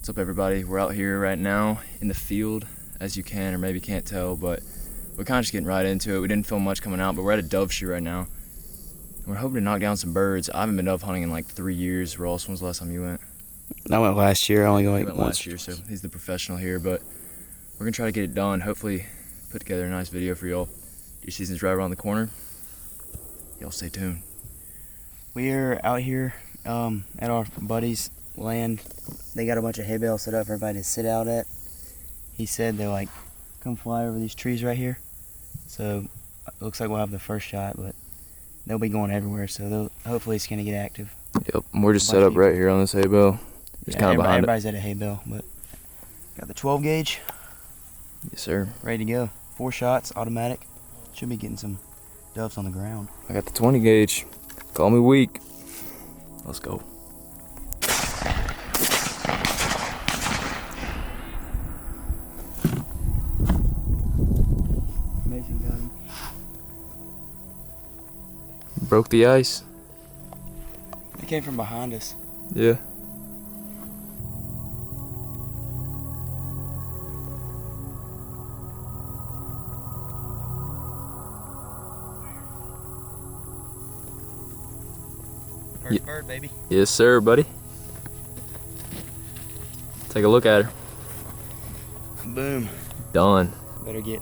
What's up, everybody? We're out here right now in the field, as you can or maybe can't tell, but we're kind of just getting right into it. We didn't film much coming out, but we're at a dove shoot right now. And we're hoping to knock down some birds. I haven't been dove hunting in like 3 years. Ross, when was the last time you went? I went last year. I only went went once. last year, so he's the professional here, but we're gonna try to get it done. Hopefully put together a nice video for y'all. Deer season's right around the corner. Y'all stay tuned. We're out here at our buddy's land. They got a bunch of hay bales set up for everybody to sit out at. He said they'll like come fly over these trees right here. So it looks like we'll have the first shot, but they'll be going everywhere, so hopefully it's gonna get active. Yep, we're just set up right here on this hay bale. Just kind of behind it. Everybody's at a hay bale, but got the 12 gauge. Yes, sir. Ready to go. 4 shots, automatic. Should be getting some doves on the ground. I got the 20 gauge. Call me weak. Let's go. Mason got him. Broke the ice. They came from behind us. Yeah. First bird, baby. Yes, sir, buddy. Take a look at her. Boom. Done. Better get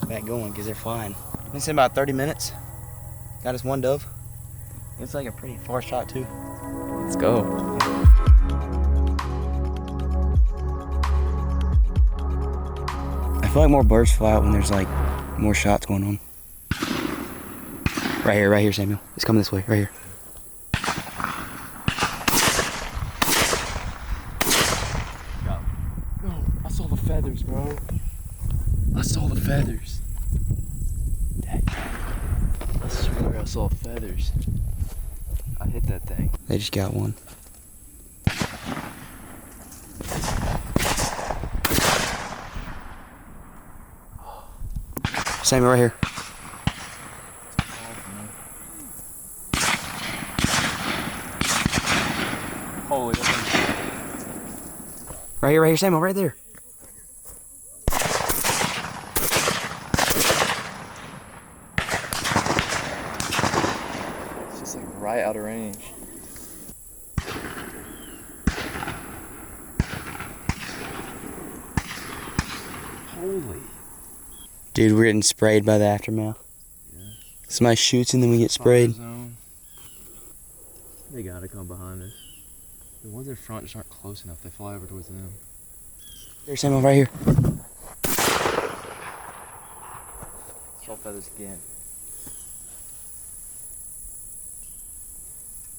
back going because they're flying. It's in about 30 minutes. Got us 1 dove. It's like a pretty far shot too. Let's go. I feel like more birds fly out when there's like more shots going on. Right here, Samuel. It's coming this way, right here. No, I saw the feathers, bro. I saw the feathers. I swear I saw feathers. I hit that thing. They just got one. Samuel, right here. Holy. Right here, Samuel, right there. It's just like right out of range. Holy. Dude, we're getting sprayed by the aftermath. Yeah. Somebody shoots and then we get sprayed. They gotta come behind us. The ones in front just aren't close enough. They fly over towards them. There's Samuel right here. Saw feathers again.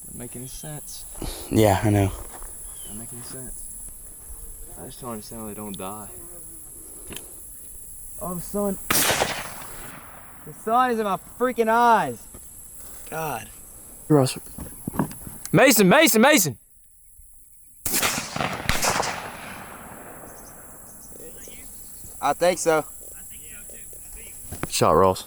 Doesn't make any sense. Yeah, I know. Doesn't make any sense. I just don't understand why they don't die. Oh, the sun. The sun is in my freaking eyes. God. Russell. Mason! I think so. Shot, Ross.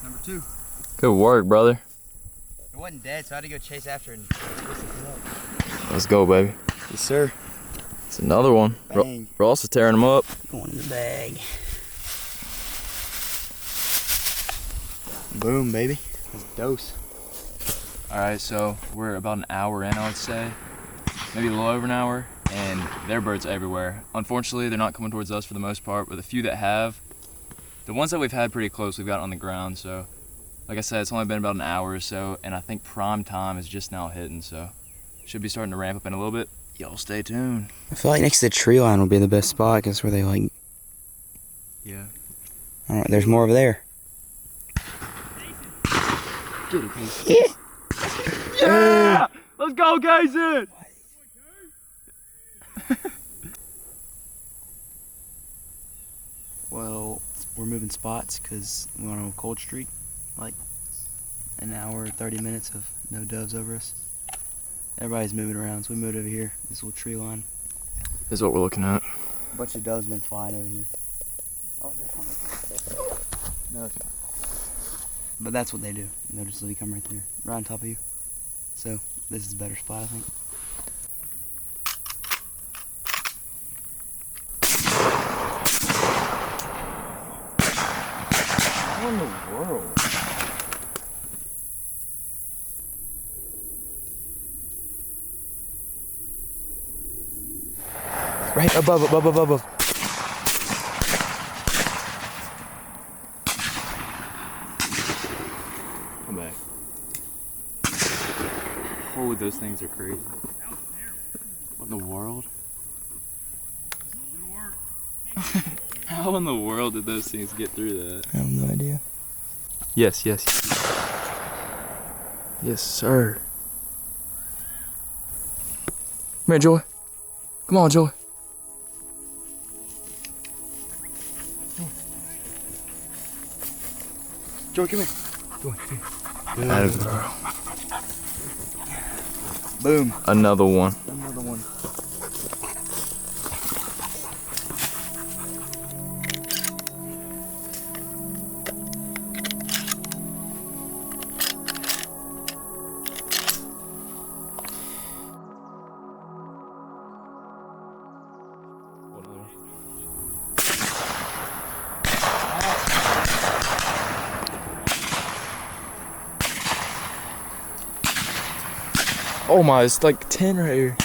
Number 2. Good work, brother. It wasn't dead, so I had to go chase after it and twist it up. Let's go, baby. Yes, sir. It's another one. Bang. Ross is tearing them up. Going in the bag. Boom, baby. Let's dose. Alright, so we're about an hour in, I would say. Maybe a little over an hour, and there are birds everywhere. Unfortunately, they're not coming towards us for the most part, but the few that have, the ones that we've had pretty close, we've got on the ground, so like I said, it's only been about an hour or so, and I think prime time is just now hitting, so should be starting to ramp up in a little bit. Y'all stay tuned. I feel like next to the tree line would be the best spot because where they like. Yeah. All right, there's more over there. Get it, Casey. Yeah! Let's go, Casey! Well, we're moving spots because we're on a cold streak. Like an hour, 30 minutes of no doves over us. Everybody's moving around, so we moved over here. This little tree line. This is what we're looking at. A bunch of doves been flying over here. Oh, they're coming. No, it's not. But that's what they do. They'll just literally come right there, right on top of you. So this is a better spot, I think. What in the world? Right above. Come back. Holy, those things are crazy. What in the world? How in the world did those things get through that? I have no idea. Yes. Yes, sir. Come here, Joy. Come on, Joy. Joey, come here. Joey, come here. Girl. Boom. Another one. Another one. Oh my, it's like 10 right here.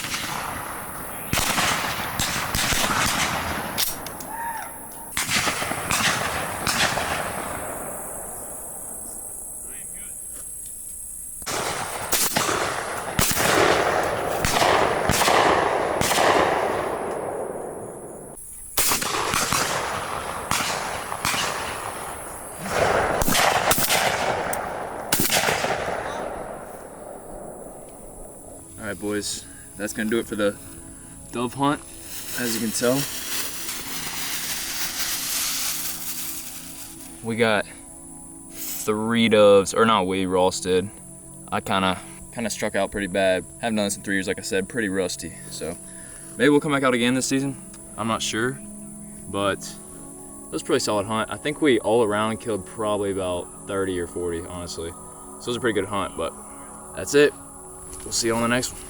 Alright boys, that's gonna do it for the dove hunt, as you can tell. We got 3 doves, or not we, Ross did. I kinda struck out pretty bad. Haven't done this in 3 years, like I said, pretty rusty. So maybe we'll come back out again this season. I'm not sure, but it was a pretty solid hunt. I think we all around killed probably about 30 or 40, honestly. So it was a pretty good hunt, but that's it. We'll see you on the next one.